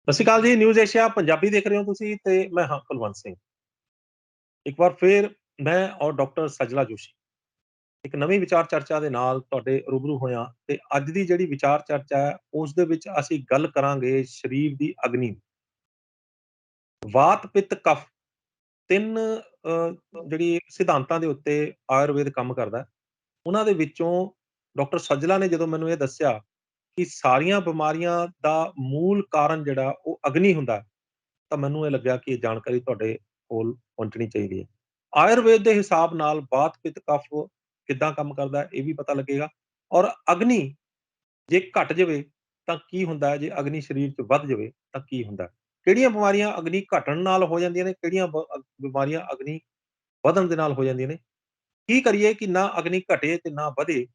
ਸਤਿ ਸ਼੍ਰੀ ਅਕਾਲ ਜੀ। News Asia Punjabi ਦੇਖ ਰਹੇ ਹੋ ਤੁਸੀਂ ਤੇ ਮੈਂ ਹਾਂ ਕੁਲਵੰਤ ਸਿੰਘ। ਇੱਕ ਵਾਰ ਫੇਰ ਮੈਂ ਔਰ ਡਾਕਟਰ ਸਜਲਾ ਜੋਸ਼ੀ ਇੱਕ ਨਵੀਂ ਵਿਚਾਰ ਚਰਚਾ ਦੇ ਨਾਲ ਤੁਹਾਡੇ ਰੂਬਰੂ ਹੋਇਆ ਤੇ ਅੱਜ ਦੀ ਜਿਹੜੀ ਵਿਚਾਰ ਚਰਚਾ ਹੈ ਉਸ ਦੇ ਵਿੱਚ ਅਸੀਂ ਗੱਲ ਕਰਾਂਗੇ ਸਰੀਰ ਦੀ ਅਗਨੀ ਦੀ। ਵਾਤ ਪਿੱਤ ਕਫ ਤਿੰਨ ਜਿਹੜੀ ਸਿਧਾਂਤਾਂ ਦੇ ਉੱਤੇ ਆਯੁਰਵੇਦ ਕੰਮ ਕਰਦਾ ਹੈ। ਉਹਨਾਂ ਦੇ ਵਿੱਚੋਂ ਡਾਕਟਰ ਸਜਲਾ ਨੇ ਜਦੋਂ ਮੈਨੂੰ ਇਹ ਦੱਸਿਆ ਕਿ ਸਾਰੀਆਂ ਬਿਮਾਰੀਆਂ ਦਾ ਮੂਲ ਕਾਰਨ ਜਿਹੜਾ ਉਹ ਅਗਨੀ ਹੁੰਦਾ ਹੈ, ਤਾਂ ਮੈਨੂੰ ਇਹ ਲੱਗਿਆ ਕਿ ਇਹ ਜਾਣਕਾਰੀ ਤੁਹਾਡੇ ਕੋਲ ਪਹੁੰਚਣੀ ਚਾਹੀਦੀ ਹੈ। ਆਯੁਰਵੇਦ ਦੇ ਹਿਸਾਬ ਨਾਲ ਵਾਤ ਪਿੱਤ ਕਫ ਕਿੱਦਾਂ ਕੰਮ ਕਰਦਾ ਹੈ ਇਹ ਵੀ ਪਤਾ ਲੱਗੇਗਾ, ਔਰ ਅਗਨੀ ਜੇ ਘਟ ਜਾਵੇ ਤਾਂ ਕੀ ਹੁੰਦਾ ਹੈ, ਜੇ ਅਗਨੀ ਸਰੀਰ 'ਚ ਵੱਧ ਜਾਵੇ ਤਾਂ ਕੀ ਹੁੰਦਾ ਹੈ। ਕਿਹੜੀਆਂ ਬਿਮਾਰੀਆਂ ਅਗਨੀ ਘਟਣ ਨਾਲ ਹੋ ਜਾਂਦੀਆਂ ਨੇ, ਕਿਹੜੀਆਂ ਬਿਮਾਰੀਆਂ ਅਗਨੀ ਵਧਣ ਦੇ ਨਾਲ ਹੋ ਜਾਂਦੀਆਂ ਨੇ। ਕੀ ਕਰੀਏ ਕਿ ਨਾ ਅਗਨੀ ਘਟੇ ਤੇ ਨਾ ਵਧੇ,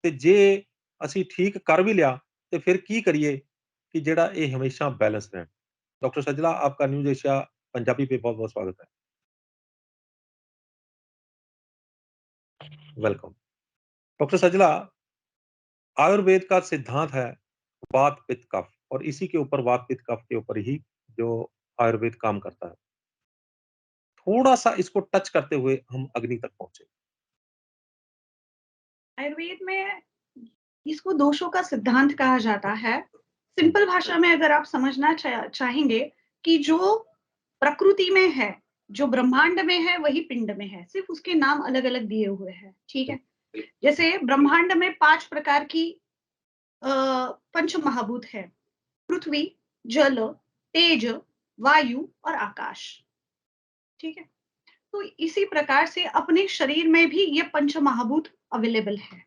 ਤੇ ਜੇ ਅਸੀਂ ਠੀਕ ਕਰ ਵੀ ਲਿਆ ਤੇ ਫਿਰ ਕੀ ਕਰੀਏ कि जेड़ा ये हमेशा बैलेंस रहे। डॉक्टर सजला, आपका न्यूज़ एशिया पंजाबी पे बहुत-बहुत स्वागत है। वेलकम। डॉक्टर सजला, आयुर्वेद का सिद्धांत है वात पित्त कफ, और इसी के ऊपर वात पित्त कफ के ऊपर ही जो आयुर्वेद काम करता है। थोड़ा-सा इसको टच करते हुए हम अग्नि तक पहुँचे। आयुर्वेद में इसको दोषों का सिद्धांत कहा जाता है। हुँ, सिंपल भाषा में अगर आप समझना चाहेंगे कि जो प्रकृति में है, जो ब्रह्मांड में है वही पिंड में है, सिर्फ उसके नाम अलग-अलग दिए हुए हैं, ठीक है? जैसे ब्रह्मांड में 5 प्रकार की पंच महाभूत है, पृथ्वी, जल, तेज, वायु और आकाश, ठीक है? तो इसी प्रकार से अपने शरीर में भी ये पंच महाभूत अवेलेबल है,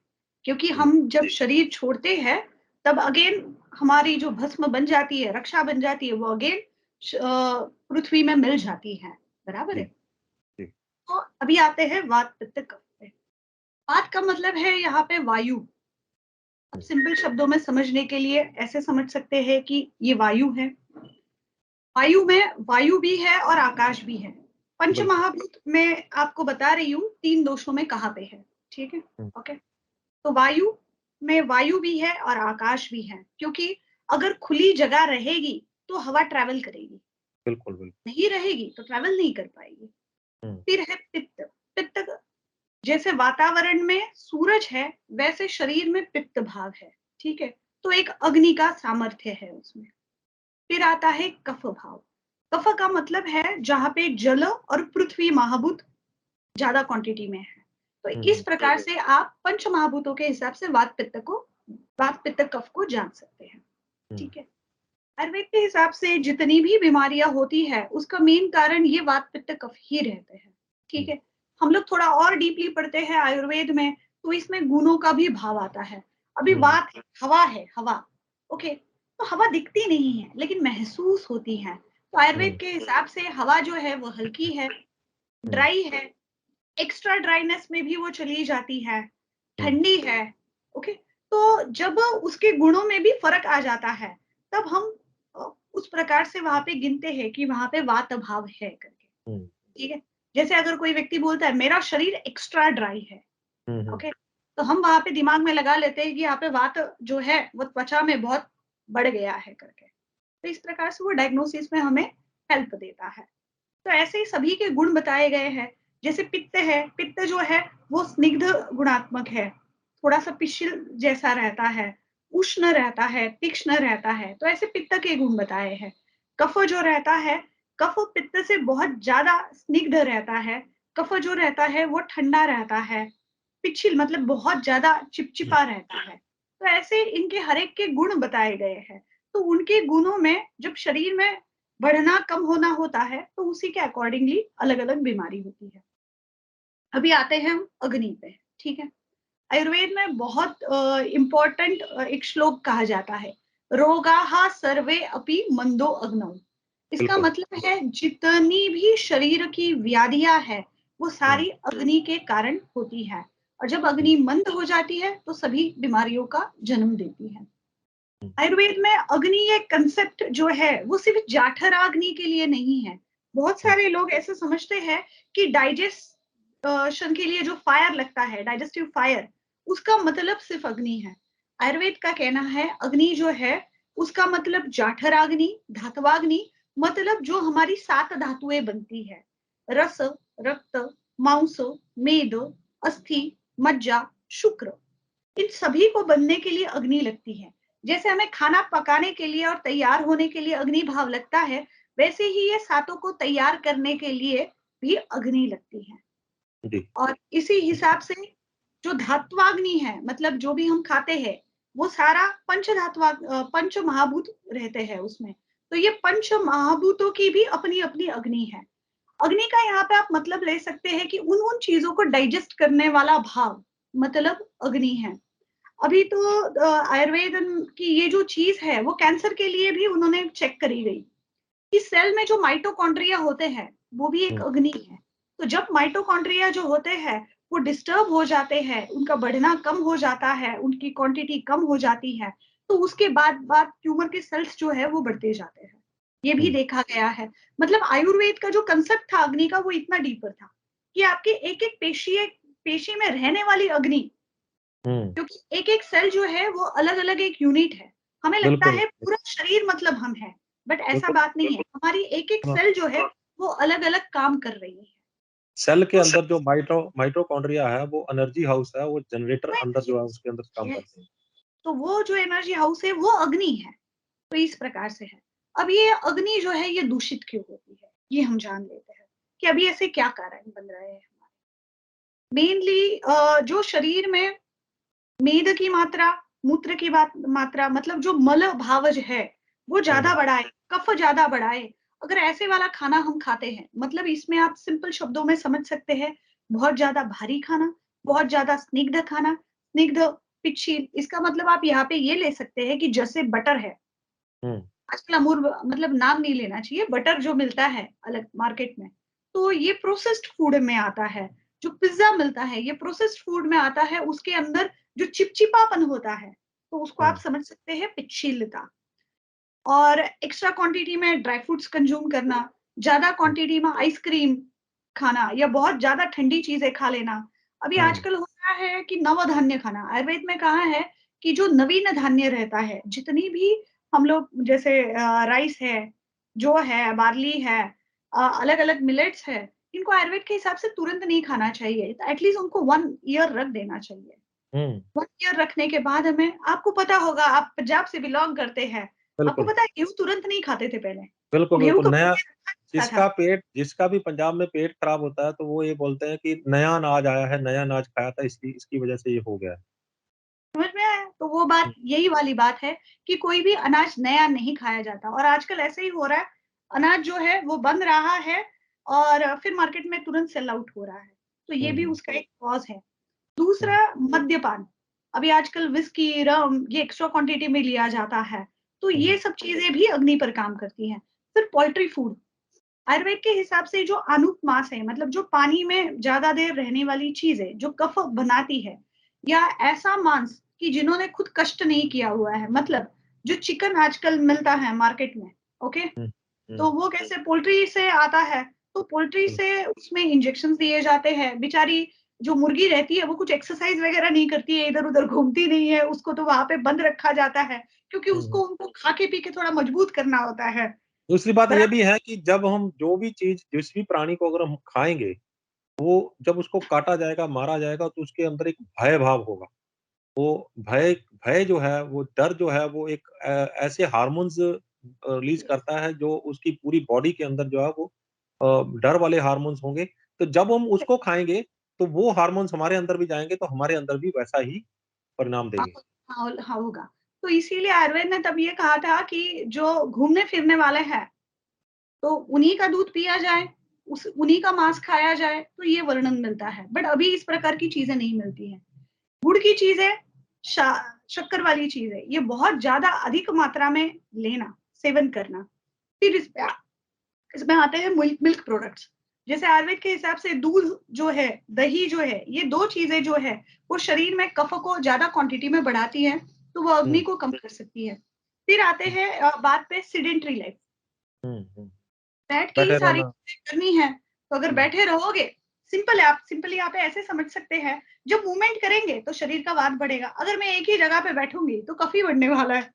क्योंकि हम जब शरीर छोड़ते हैं तब अगेन हमारी जो भस्म बन जाती है, रक्षा बन जाती है, वो अगेन पृथ्वी में मिल जाती है, बराबर है? जी। तो अभी आते हैं वात पित्त कफ पे। वात का मतलब है यहाँ पे वायु। अब सिंपल शब्दों में समझने के लिए ऐसे समझ सकते हैं कि ये वायु है। वायु में वायु भी है और आकाश भी है। पंच महाभूत मैं आपको बता रही हूँ 3 दोषों में कहाँ पे है, ठीक है? ओके। तो वायु में वायु भी है और आकाश भी है, क्योंकि अगर खुली जगह रहेगी तो हवा ट्रैवल करेगी। बिल्कुल, बिल्कुल। नहीं रहेगी तो ट्रैवल नहीं कर पाएगी। हुँ, फिर है पित्त। पित्त जैसे वातावरण में सूरज है, वैसे शरीर में पित्त भाव है, ठीक है? तो एक अग्नि का सामर्थ्य है उसमें। फिर आता है कफ भाव। कफ का मतलब है जहाँ पे जल और पृथ्वी महाभूत ज्यादा क्वांटिटी में है। तो इस प्रकार से आप पंच महाभूतों के हिसाब से वात पित्त कफ को जान सकते हैं, ठीक है? आयुर्वेद के हिसाब से जितनी भी बीमारियां होती है उसका मेन कारण ये वात पित्त कफ ही रहते हैं, ठीक है? हम लोग थोड़ा और डीपली पढ़ते हैं आयुर्वेद में तो इसमें गुणों का भी भाव आता है। अभी वात हवा है, हवा, ओके, तो हवा दिखती नहीं है लेकिन महसूस होती है। तो आयुर्वेद के हिसाब से हवा जो है वो हल्की है, ड्राई है, एक्स्ट्रा ड्राइनेस में भी वो चली जाती है, ठंडी है, ओके। तो जब उसके गुणों में भी फर्क आ जाता है तब हम उस प्रकार से वहां पे गिनते हैं कि वहां पे वात भाव है करके, ठीक है? जैसे अगर कोई व्यक्ति बोलता है मेरा शरीर एक्स्ट्रा ड्राई है, ओके, तो हम वहां पे दिमाग में लगा लेते हैं कि यहाँ पे वात जो है वो त्वचा में बहुत बढ़ गया है करके। तो इस प्रकार से वो डायग्नोसिस में हमें हेल्प देता है। तो ऐसे ही सभी के गुण बताए गए हैं। जैसे पित्त है, पित्त जो है वो स्निग्ध गुणात्मक है, थोड़ा सा पिशिल जैसा रहता है, उष्ण रहता है, तीक्ष्ण रहता है। तो ऐसे पित्त के गुण बताए हैं। कफ जो रहता है, कफ पित्त से बहुत ज्यादा स्निग्ध रहता है। कफ जो रहता है वो ठंडा रहता है, पिछिल मतलब बहुत ज्यादा चिपचिपा रहता है। तो ऐसे इनके हर एक के गुण बताए गए हैं। तो उनके गुणों में जब शरीर में बढ़ना कम होना होता है तो उसी के अकॉर्डिंगली अलग अलग बीमारी होती है। अभी आते हैं हम अग्नि पे, ठीक है? आयुर्वेद में बहुत इम्पोर्टेंट एक श्लोक कहा जाता है, रोगाः सर्वे अपि मंदो अग्नौ। इसका मतलब है जितनी भी शरीर की व्याधियां है वो सारी अग्नि के कारण होती है, और जब अग्नि मंद हो जाती है तो सभी बीमारियों का जन्म देती है। आयुर्वेद में अग्नि ये कंसेप्ट जो है वो सिर्फ जाठराग्नि के लिए नहीं है। बहुत सारे लोग ऐसे समझते हैं कि डाइजेशन के लिए जो फायर लगता है, डाइजेस्टिव फायर, उसका मतलब सिर्फ अग्नि है। आयुर्वेद का कहना है अग्नि जो है उसका मतलब जाठराग्नि, धातवाग्नि, मतलब जो हमारी 7 धातुएं बनती है, रस, रक्त, मांस, मेद, अस्थि, मज्जा, शुक्र, इन सभी को बनने के लिए अग्नि लगती है। जैसे हमें खाना पकाने के लिए और तैयार होने के लिए अग्नि भाव लगता है, वैसे ही ये सातों को तैयार करने के लिए भी अग्नि लगती है। जी। और इसी हिसाब से जो धात्वाग्नि है, मतलब जो भी हम खाते हैं, वो सारा पंच महाभूत रहते हैं उसमें। तो ये पंच महाभूतों की भी अपनी-अपनी अग्नि है। अग्नि का यहाँ पे आप मतलब ले सकते हैं कि उन-उन चीज़ों को डाइजेस्ट करने वाला भाव, मतलब अग्नि है। अभी तो आयुर्वेद की ये जो चीज़ है, वो कैंसर के लिए भी उन्होंने चेक करी गई। कि सेल में जो माइटोकॉन्ड्रिया होते हैं, वो भी एक हुँ, अग्नि है। तो जब माइटोकॉन्ड्रिया जो होते हैं, वो डिस्टर्ब हो जाते हैं, उनका बढ़ना कम हो जाता है, उनकी क्वांटिटी कम हो जाती है, तो उसके बाद ट्यूमर के सेल्स जो है वो बढ़ते जाते हैं। ये भी हुँ, देखा गया है। मतलब आयुर्वेद का जो कांसेप्ट था अग्नि का, वो इतना डीपर था कि आपके एक-एक पेशी में रहने वाली अग्नि, हुँ, क्योंकि एक-एक सेल जो है वो अलग-अलग एक यूनिट है। हमें लगता बिल्कुल, है पूरा शरीर मतलब हम हैं, बट ऐसा बिल्कुल, बात नहीं है। हमारी एक-एक हाँ, सेल जो है वो अलग-अलग काम कर रही है। सेल के तो अंदर जो माइटोकॉन्ड्रिया है, वो एनर्जी हाउस है, वो जनरेटर अंदर जो है उसके अंदर काम यस, करते हैं। तो वो जो एनर्जी हाउस है वो अग्नि है। तो इस प्रकार से है। अब ये अग्नि जो है ये दूषित क्यों होती है? ये हम जान लेते हैं कि अभी ऐसे क्या कारण बन रहे हैं हमारे। मेनली जो शरीर में मेद की मात्रा, मूत्र की मात्रा, मतलब जो मल भावज है, वो ज़्यादा हुँ, बढ़ाए, कफ ज़्यादा बढ़ाए। अगर ऐसे वाला खाना हम खाते हैं, मतलब इसमें आप सिंपल शब्दों में समझ सकते हैं, बहुत ज़्यादा भारी खाना, बहुत ज़्यादा स्निग्ध खाना, स्निग्ध पिच्छी, इसका मतलब आप यहाँ पे ये ले सकते हैं कि जैसे बटर है, हुँ, आजकल अमूल मतलब नाम नहीं लेना चाहिए, बटर जो मिलता है अलग मार्केट में, तो ये प्रोसेस्ड फूड में आता है। जो पिज़्ज़ा मिलता है, ये प्रोसेस्ड फूड में आता है, उसके अंदर जो चिपचिपापन होता है, तो उसको आप हुँ, समझ सकते हैं पिच्छीलता। और एक्स्ट्रा क्वांटिटी में ड्राई फ्रूट्स कंज़्यूम करना, ज़्यादा हुँ, क्वांटिटी में आइसक्रीम खाना या बहुत ज़्यादा ठंडी चीज़ें खा लेना। अभी हुँ, आजकल हो रहा है कि नवधान्य खाना, आयुर्वेद में कहा है कि जो नवीन धान्य रहता है, जितनी भी हम लोग जैसे राइस है, जौ है, बार्ली है, अलग-अलग मिलेट्स है, इनको आयुर्वेद के हिसाब से तुरंत नहीं खाना चाहिए। एटलीस्ट उनको 1 ईयर रख देना चाहिए। हुँ, 1 ईयर रखने के बाद हमें, आपको पता होगा, आप पंजाब से बिलॉन्ग करते हैं। आपको बिल्कुल, पता है गेहूँ तुरंत नहीं खाते थे पहले। बिल्कुल, तो गेहूँ बिल्कुल, को नया पीस के रखा जाता था। जिसका भी पंजाब में पेट खराब होता है, तो वो ये बोलते हैं कि नया अनाज आया है, नया अनाज खाया था, इसकी वजह से ये हो गया है। समझ में आया? तो वो बात, हुँ, यही वाली बात है कि कोई भी अनाज नया नहीं खाया जाता, और आजकल ऐसे ही हो रहा है, अनाज जो है वो बन रहा है और फिर मार्केट में तुरंत सेल आउट हो रहा है। तो ये हुँ, भी हुँ, उसका एक कॉज़ है। हुँ, दूसरा, मद्यपान। अभी आजकल व्हिस्की, रम, ये एक्स्ट्रा क्वांटिटी में लिया जाता है। तो हुँ, ये सब चीज़ें भी अग्नि पर काम करती हैं। फिर पोल्ट्री फूड, आयुर्वेद के हिसाब से जो आनुक मांस है, मतलब जो पानी में ज़्यादा देर रहने वाली चीज़ है, जो कफ बनाती है, या ऐसा मांस कि जिन्होंने खुद कष्ट नहीं किया हुआ है, मतलब जो चिकन आजकल मिलता है मार्केट में, ओके? हुँ, तो हुँ, वो कैसे पोल्ट्री से आता है, तो पोल्ट्री बिल्कुल, से उसमें इंजेक्शंस दिए जाते हैं। बेचारी जो मुर्गी रहती है, वो कुछ एक्सरसाइज़ वगैरह नहीं करती है, इधर-उधर घूमती नहीं है, उसको तो वहाँ पे बंद रखा जाता है, क्योंकि हुँ, हुँ। उसको उनको खा के पी के थोड़ा मजबूत करना होता है। दूसरी बात ये भी बराबर? है कि जब हम जो भी चीज़ जिस भी प्राणी को अगर हम खाएँगे, वो जब उसको काटा जाएगा, मारा जाएगा, तो उसके अंदर एक भय भाव होगा। वो भय भय जो है, वो डर जो है, वो एक ऐसे हार्मोन्स रिलीज़ करता है जो उसकी पूरी बॉडी के अंदर जो है वो डर वाले हार्मोन्स होंगे। तो जब हम उसको खाएँगे, तो वो हार्मोन्स हमारे अंदर भी जाएँगे, तो हमारे अंदर भी वैसा ही परिणाम हाँ, देंगे। हाँ, हाँ होगा। तो इसीलिए आयुर्वेद ने तब ये कहा था कि जो घूमने-फिरने वाले हैं, तो उन्हीं का दूध पिया जाए, उस उन्हीं का मांस खाया जाए, तो ये वर्णन मिलता है। बट अभी इस प्रकार की चीज़ें नहीं मिलती हैं। गुड़ की चीज़ें, शा शक्कर वाली चीज़ें, ये बहुत ज़्यादा अधिक मात्रा में लेना, सेवन करना। फिर इसमें आते हैं मिल्क प्रोडक्ट्स। जैसे आयुर्वेद के हिसाब से दूध जो है, दही जो है, ये 2 चीज़ें जो है, वो शरीर में कफ को ज़्यादा क्वांटिटी में बढ़ाती हैं, तो वो अग्नि हुँ, को कम कर सकती है। फिर आते हुँ, हैं बात पे सेडेंटरी लाइफ। हुँ, हुँ। बैठ के ही बैठे सारी रहना। चीज़ें करनी है, तो अगर हुँ, बैठे रहोगे, सिंपली आप ऐसे समझ सकते हैं, जब मूवमेंट करेंगे तो शरीर का वात बढ़ेगा। अगर मैं एक ही जगह पे बैठूँगी, तो कफ ही बढ़ने वाला है,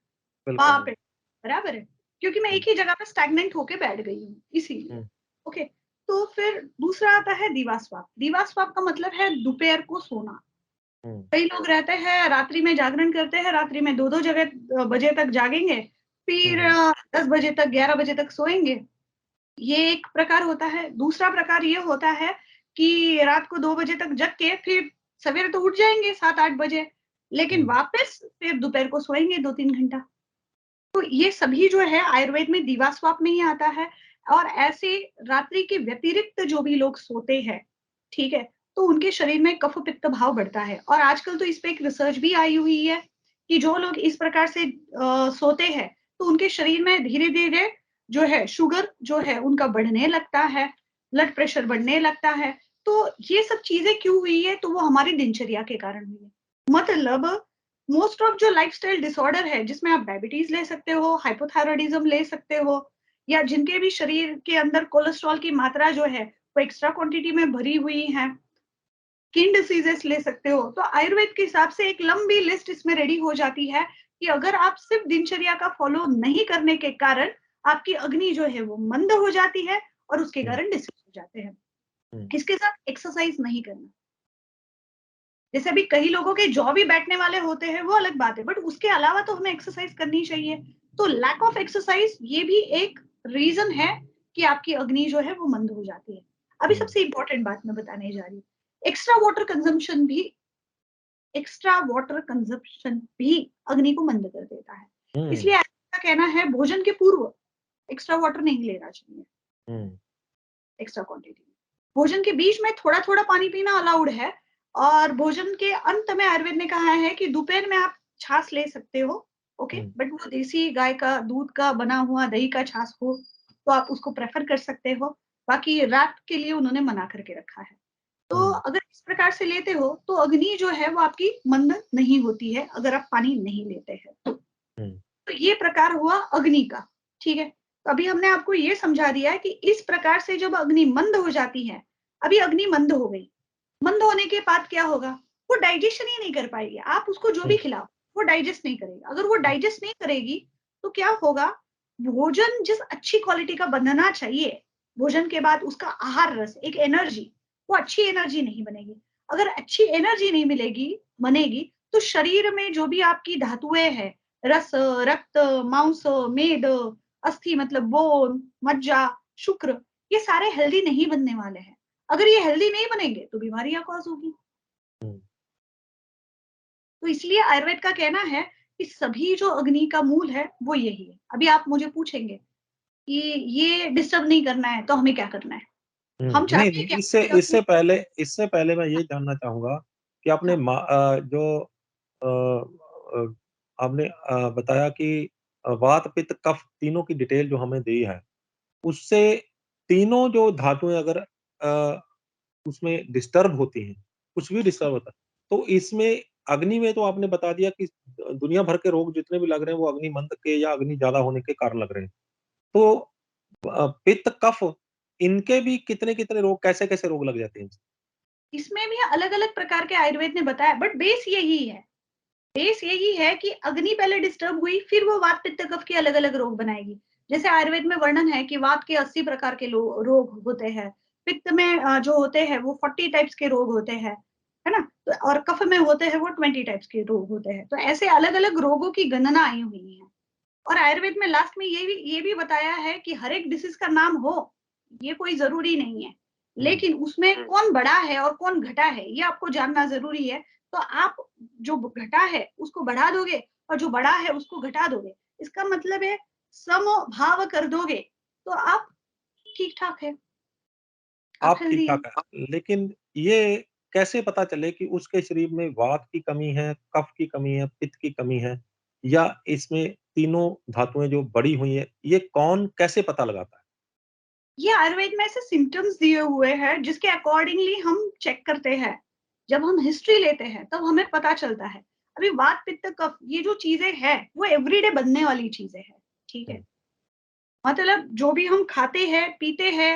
बिल्कुल, वहाँ बिल्कुल। पे। बराबर है? क्योंकि मैं हुँ, एक ही जगह पे स्टैग्नेंट होके बैठ गई हूँ, इसीलिए। हुँ, ओके, तो फिर दूसरा आता है दीवास्वाप। दीवास्वाप का मतलब है दोपहर को सोना। हुँ, कई लोग रहते हैं रात्रि में जागरण करते हैं, रात्रि में 2-2 बजे तक जागेंगे, हुँ, फिर हुँ, 10 बजे तक, 11 बजे तक सोएँगे। ये एक प्रकार होता है। दूसरा प्रकार ये होता है कि रात को 2 बजे तक जग के फिर सवेरे तो उठ जाएँगे 7-8 बजे, लेकिन हुँ, वापस फिर दोपहर को सोएँगे 2-3 घंटा। तो ये सभी जो है आयुर्वेद में दीवास्वाप में ही आता है और ऐसे रात्रि के व्यतिरिक्त जो भी लोग सोते हैं, ठीक है? तो उनके शरीर में कफ पित्त भाव बढ़ता है और आजकल तो इस पे एक रिसर्च भी आई हुई है कि जो लोग इस प्रकार से सोते हैं, तो उनके शरीर में धीरे-धीरे जो है शुगर जो है उनका बढ़ने लगता है, ब्लड प्रेशर बढ़ने लगता है। तो ये सब चीज़ें क्यों हुई है? तो वो हमारी दिनचर्या के कारण हुई है। मतलब मोस्ट ऑफ जो लाइफस्टाइल डिसऑर्डर है जिसमें आप डायबिटीज ले सकते हो, हाइपोथायरायडिज्म ले सकते हो या जिनके भी शरीर के अंदर कोलेस्ट्रॉल की मात्रा जो है वो एक्स्ट्रा क्वांटिटी में भरी हुई है, स्किन डिसीजेस ले सकते हो। तो आयुर्वेद के हिसाब से एक लंबी लिस्ट इसमें रेडी हो जाती है कि अगर आप सिर्फ दिनचर्या का फॉलो नहीं करने के कारण आपकी अग्नि जो है वो मंद हो जाती है और उसके हुँ, कारण डिसीज हो जाते हैं। हुँ, इसके साथ एक्सरसाइज नहीं करना। जैसे अभी कई लोगों के जॉ भी बैठने वाले होते हैं, वो अलग बात है, बट उसके अलावा तो हमें एक्सरसाइज करनी चाहिए। तो लैक ऑफ एक्सरसाइज ये भी एक रीज़न है कि आपकी अग्नि जो है वो मंद हो जाती है। अभी हुँ, सबसे इम्पोर्टेंट बात मैं बताने जा रही हूँ। एक्स्ट्रा वाटर कंजम्पशन भी एक्स्ट्रा वाटर कंजम्पशन भी अग्नि को मंद कर देता है। हुँ, इसलिए ऐसा कहना है भोजन के पूर्व एक्स्ट्रा वाटर नहीं लेना चाहिए, हुँ, एक्स्ट्रा क्वांटिटी में। भोजन के बीच में थोड़ा-थोड़ा पानी पीना अलाउड है और भोजन के अंत में आयुर्वेद ने कहा है कि दोपहर में आप छाछ ले सकते हो, ओके? हुँ, बट वो देसी गाय का दूध का बना हुआ दही का छाछ हो, तो आप उसको प्रेफ़र कर सकते हो। बाकी रात के लिए उन्होंने मना करके रखा है। तो हुँ, अगर इस प्रकार से लेते हो, तो अग्नि जो है वो आपकी मंद नहीं होती है, अगर आप पानी नहीं लेते हैं तो। हुँ, तो ये प्रकार हुआ अग्नि का, ठीक है? तो अभी हमने आपको ये समझा दिया है कि इस प्रकार से जब अग्नि मंद हो जाती है, अभी अग्नि मंद हो गई, मंद होने के बाद क्या होगा? वो डाइजेशन ही नहीं कर पाएगी। आप उसको जो भी हुँ, खिलाओ, वो डाइजेस्ट नहीं करेगी। अगर वो डाइजेस्ट नहीं करेगी, तो क्या होगा? भोजन जिस अच्छी क्वालिटी का बनना चाहिए, भोजन के बाद उसका आहार रस, एक एनर्जी, वो अच्छी एनर्जी नहीं बनेगी। अगर अच्छी एनर्जी नहीं मिलेगी बनेगी, तो शरीर में जो भी आपकी धातुएँ हैं, रस, रक्त, मांस, मेद, अस्थि मतलब बोन, मज्जा, शुक्र, ये सारे हेल्दी नहीं बनने वाले हैं। अगर ये हेल्दी नहीं बनेंगे तो बीमारियाँ कॉज़ होगी। हुँ। तो इसलिए आयुर्वेद का कहना है कि सभी जो अग्नि का मूल है वो यही है। अभी आप मुझे पूछेंगे कि ये डिस्टर्ब नहीं करना है तो हमें क्या करना है? हुँ, हम नहीं, चाहते हैं कि नहीं, इससे हमारी इससे अग्नि पहले इससे पहले मैं ये जानना चाहूँगा कि आपने हाँ, जो आपने बताया कि वात, पित्त, कफ तीनों की डिटेल जो हमें दी है, उससे तीनों जो धातुएँ अगर उसमें डिस्टर्ब होती हैं, कुछ भी डिस्टर्ब होता है, तो इसमें अग्नि में तो आपने बता दिया कि दुनिया भर के रोग जितने भी लग रहे हैं, वो अग्नि मंद के या अग्नि ज़्यादा होने के कारण लग रहे हैं। तो पित्त, कफ इनके भी कितने-कितने रोग कैसे-कैसे रोग लग जाते हैं? इसमें भी अलग-अलग प्रकार के आयुर्वेद ने बताया बट बेस यही है। बेस यही है कि अग्नि पहले डिस्टर्ब हुई, फिर वो वात, पित्त, कफ के अलग-अलग रोग बनाएगी। जैसे आयुर्वेद में वर्णन है कि वात के 80 प्रकार के रोग होते हैं, पित्त में जो होते हैं वो 40 टाइप्स के रोग होते हैं, है ना? तो और कफ में होते हैं वो 20 टाइप्स के रोग होते हैं। तो ऐसे अलग-अलग रोगों की गणना आई हुई है। और आयुर्वेद में लास्ट में ये भी बताया है कि हर एक डिसीज़ का नाम हो, ये कोई ज़रूरी नहीं है। हुँ, लेकिन उसमें कौन बड़ा है और कौन घटा है, ये आपको जानना ज़रूरी है। तो आप जो घटा है, उसको बढ़ा दोगे और जो बड़ा है, उसको घटा दोगे। इसका मतलब है समभाव कर दोगे, तो आप ठीक-ठाक है, आप आप हेल्दी ठीक-ठाक हैं। हैं। लेकिन ये कैसे पता चले कि उसके शरीर में वात की कमी है, कफ की कमी है, पित्त की कमी है या इसमें तीनों धातुएँ जो बढ़ी हुई हैं, ये कौन कैसे पता लगाता है? ये आयुर्वेद में ऐसे सिम्पटम्स दिए हुए हैं, जिसके अकॉर्डिंगली हम चेक करते हैं। जब हम हिस्ट्री लेते हैं, तब हमें पता चलता है। अभी वात, पित्त, कफ ये जो चीज़ें हैं, वो एवरीडे बनने वाली चीज़ें हैं, ठीक है? हुँ, मतलब जो भी हम खाते हैं, पीते हैं,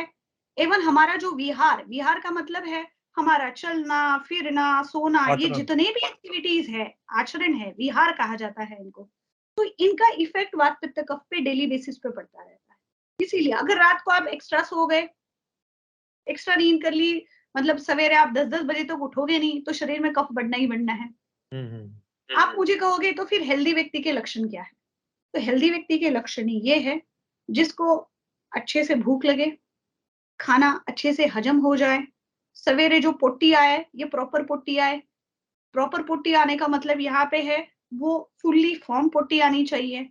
इवन हमारा जो विहार विहार का मतलब है हमारा चलना, फिरना, सोना, ये आचरण। जितने भी एक्टिविटीज़ है, आचरण है, विहार कहा जाता है इनको। तो इनका इफेक्ट वात पित्त कफ पे डेली बेसिस पे पड़ता रहता है। इसीलिए अगर रात को आप एक्स्ट्रा सो गए, एक्स्ट्रा नींद कर ली, मतलब सवेरे आप 10-10 बजे तक उठोगे नहीं, तो शरीर में कफ बढ़ना ही बढ़ना है। आप मुझे कहोगे तो फिर हेल्दी व्यक्ति के लक्षण क्या है? तो हेल्दी व्यक्ति के लक्षण ये है, जिसको अच्छे से भूख लगे, खाना अच्छे से हजम हो जाए, सवेरे जो पोट्टी आए, ये प्रॉपर पोट्टी आए। प्रॉपर पोट्टी आने का मतलब यहाँ पे है, वो फुल्ली फॉर्म पोट्टी आनी चाहिए।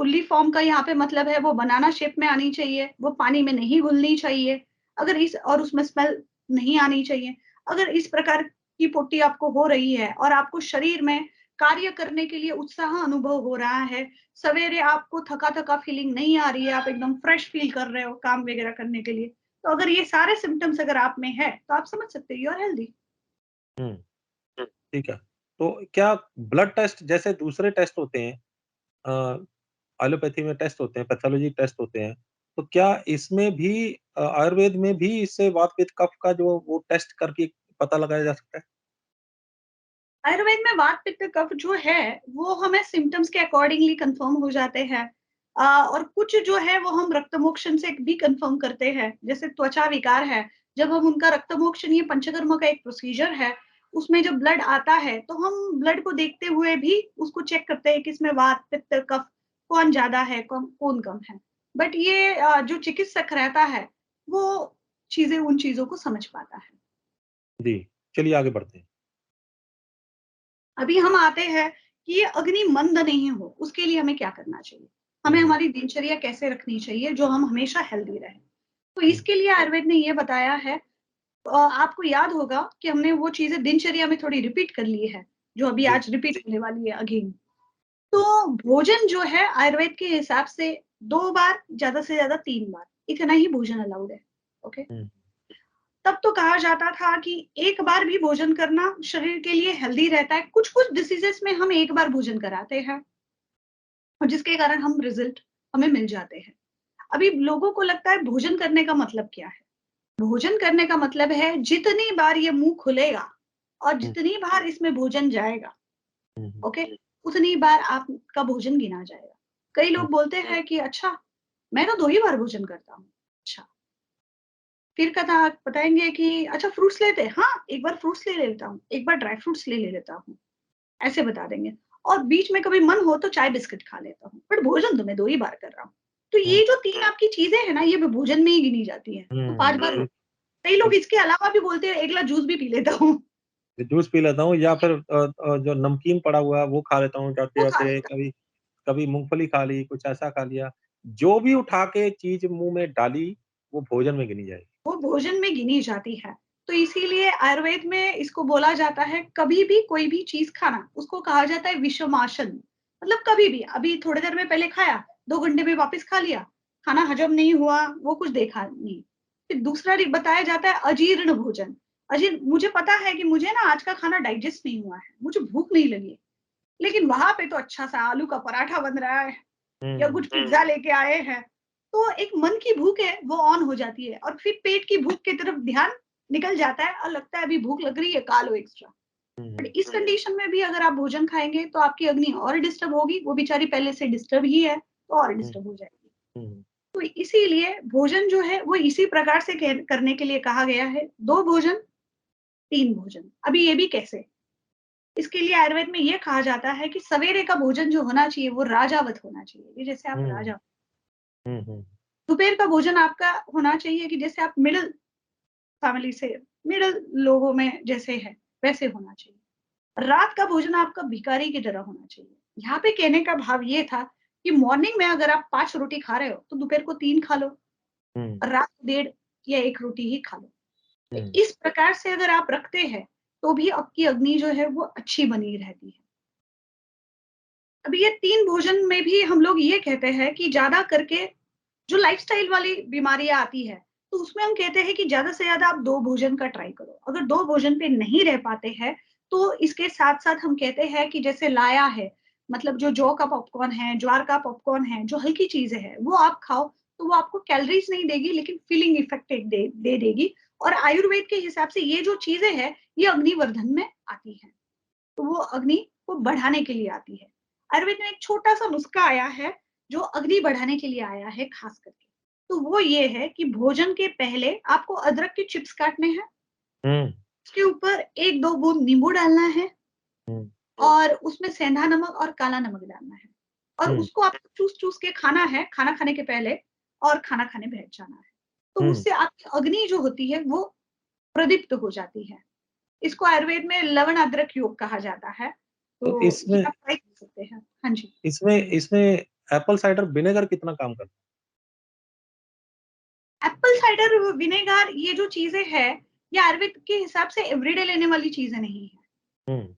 फुल्ली फॉर्म का यहाँ पे मतलब है वो बनाना शेप में आनी चाहिए, वो पानी में नहीं घुलनी चाहिए, अगर इस और उसमें स्मेल नहीं आनी चाहिए। अगर इस प्रकार की पोट्टी आपको हो रही है और आपको शरीर में कार्य करने के लिए उत्साह अनुभव हो रहा है, सवेरे आपको थका-थका फीलिंग नहीं आ रही है, आप एकदम फ्रेश फील कर रहे हो काम वगैरह करने के लिए, तो अगर ये सारे सिम्पटम्स अगर आप में है, तो आप समझ सकते हो यू आर हेल्दी। हुँ, ठीक है। तो क्या ब्लड टेस्ट जैसे दूसरे टेस्ट होते हैं, अ, एलोपैथी में टेस्ट होते हैं, पैथोलॉजी टेस्ट होते हैं, तो क्या इसमें भी आयुर्वेद में भी इससे वात-पित्त कफ का जो वो टेस्ट करके पता लगाया जा सकता है? आयुर्वेद में वात पित्त कफ जो है वो हमें सिम्टम्स के अकॉर्डिंगली कंफर्म हो जाते हैं। और कुछ जो है वो हम रक्तमोक्षण से भी कंफर्म करते हैं, जैसे त्वचा विकार है, जब हम उनका रक्तमोक्षण, ये पंचकर्म का एक प्रोसीजर है, उसमें जब ब्लड आता है तो हम ब्लड को देखते हुए भी उसको चेक करते हैं कि इसमें वात पित्त कफ कौन ज्यादा है, कौन कम है। बट ये जो चिकित्सक रहता है वो चीजें उन चीजों को समझ पाता है। जी, चलिए आगे बढ़ते हैं। अभी हम आते हैं कि ये अग्नि मंद नहीं हो, उसके लिए हमें क्या करना चाहिए? हमें हुँ, हमारी दिनचर्या कैसे रखनी चाहिए जो हम हमेशा हेल्दी रहें? तो हुँ, इसके लिए आयुर्वेद ने ये बताया है, आपको याद होगा कि हमने वो चीज़ें दिनचर्या में थोड़ी रिपीट कर ली है, जो अभी जी, आज रिपीट होने वाली है अगेन। जी, तो भोजन जो है आयुर्वेद के हिसाब से 2 बार, ज़्यादा से ज़्यादा 3 बार, इतना ही भोजन अलाउड है। ओके? हुँ, तब तो कहा जाता था कि एक बार भी भोजन करना शरीर के लिए हेल्दी रहता है। कुछ-कुछ डिसीज़ेज़ में हम एक बार भोजन कराते हैं और जिसके कारण हम रिज़ल्ट हमें मिल जाते हैं। अभी लोगों को लगता है भोजन करने का मतलब क्या है? भोजन करने का मतलब है जितनी बार ये मुँह खुलेगा और हुँ, जितनी बार इसमें भोजन जाएगा, हुँ, हुँ, ओके? उतनी बार आपका भोजन गिना जाएगा। कई हुँ, लोग बोलते हैं कि अच्छा, मैं तो 2 ही बार भोजन करता हूँ। अच्छा, फिर बताएँगे कि अच्छा फ्रूट्स लेते हैं? हाँ, एक बार फ्रूट्स ले लेता हूँ, एक बार ड्राई फ्रूट्स ले लेता हूँ, ऐसे बता देंगे। और बीच में कभी मन हो तो चाय बिस्किट खा लेता हूँ, बट भोजन तो मैं 2 ही बार कर रहा हूँ। तो हुँ, ये जो 3 आपकी चीज़ें हैं ना, ये भी भोजन में ही गिनी जाती हैं, तो 5 हुँ, बार जी, कई लोग जी, इसके अलावा भी बोलते हैं 1 गिलास जूस भी पी लेता हूँ, जूस पी लेता हूँ या फिर जो नमकीन पड़ा हुआ है वो खा लेता हूँ वो खा जाते-जाते, लेता हूँ। कभी कभी मूँगफली खा ली, कुछ ऐसा खा लिया। जो भी उठा के चीज़ मुँह में डाली, वो भोजन में गिनी जाएगी। वो भोजन में गिनी जाती है। तो इसीलिए आयुर्वेद में इसको बोला जाता है, कभी भी कोई भी चीज़ खाना, उसको कहा जाता है विषमाशन। मतलब कभी भी, अभी थोड़ी देर में पहले खाया, 2 घंटे में वापस खा लिया, खाना हजम नहीं हुआ, वो कुछ देखा नहीं। फिर दूसरा बताया जाता है अजीर्ण भोजन। मुझे पता है कि मुझे ना आज का खाना डाइजेस्ट नहीं हुआ है, मुझे भूख नहीं लगी, लेकिन वहाँ पे तो अच्छा-सा आलू का पराठा बन रहा है या कुछ हुँ, पिज़्ज़ा लेके आए हैं। तो एक मन की भूख है वो ऑन हो जाती है और फिर पेट की भूख की तरफ ध्यान निकल जाता है और लगता है अभी भूख लग रही है, खा लो एक्स्ट्रा। हुँ, बट हुँ, इस कंडीशन में भी अगर आप भोजन खाएँगे तो आपकी अग्नि और डिस्टर्ब होगी, वो बेचारी पहले से डिस्टर्ब ही है, तो और हुँ, डिस्टर्ब हो जाएगी। हुँ, तो इसीलिए भोजन जो है वो इसी प्रकार से करने के लिए कहा गया है, 2 भोजन, 3 भोजन। अभी ये भी कैसे? इसके लिए आयुर्वेद में ये कहा जाता है कि सवेरे का भोजन जो होना चाहिए वो राजावत होना चाहिए, कि जैसे आप हुँ, राजा। हुँ, हुँ, दोपहर का भोजन आपका होना चाहिए कि जैसे आप मिडल फैमिली से, मिडल लोगों में जैसे है, वैसे होना चाहिए। रात का भोजन आपका भिखारी की तरह होना चाहिए। यहाँ पे कहने का भाव ये था कि मॉर्निंग में अगर आप 5 रोटी खा रहे हो, तो दोपहर को 3 खा लो, हुँ, और रात को डेढ़ या 1 रोटी ही खा लो। हुँ, इस प्रकार से अगर आप रखते हैं, तो भी आपकी अग्नि जो है वो अच्छी बनी रहती है। अभी ये 3 भोजन में भी हम लोग ये कहते हैं कि ज़्यादा करके जो लाइफ़स्टाइल वाली बीमारियाँ आती है, तो उसमें हम कहते हैं कि ज़्यादा से ज़्यादा आप 2 भोजन का ट्राई करो। अगर 2 भोजन पे नहीं रह पाते हैं, तो इसके साथ-साथ हम कहते हैं कि जैसे लाया है, मतलब जो जौ का पॉपकॉर्न है, ज्वार का पॉपकॉर्न है, जो हल्की चीज़ें हैं, वो आप खाओ, तो वो आपको कैलोरीज़ नहीं देगी, लेकिन फीलिंग इफ़ेक्ट एक दे देगी। और आयुर्वेद के हिसाब से ये जो चीज़ें हैं, ये अग्निवर्धन में आती हैं। तो वो अग्नि को बढ़ाने के लिए आती है। आयुर्वेद में एक छोटा-सा नुस्खा आया है, जो अग्नि बढ़ाने के लिए आया है खास करके। तो वो ये है कि भोजन के पहले आपको अदरक के चिप्स काटने हैं, हुँ, उसके ऊपर 1-2 बूंद नींबू डालना है हुँ, और उसमें सेंधा नमक और काला नमक डालना है। और हुँ, उसको आपको चूस-चूस के खाना है, खाना खाने के पहले और खाना खाने बैठ जाना है। तो हुँ। उससे आपकी अग्नि जो होती है वो प्रदीप्त हो जाती है। इसको आयुर्वेद में लवण अदरक योग कहा जाता है। तो तो ये इसमें आप ट्राई कर सकते हैं। हाँ जी। इसमें इसमें एप्पल साइडर विनेगर कितना काम करता एप्पल साइडर विनेगर ये जो चीज़ें हैं, ये आयुर्वेद के हिसाब से एवरीडे लेने वाली चीज़ें नहीं है, है? हुँ,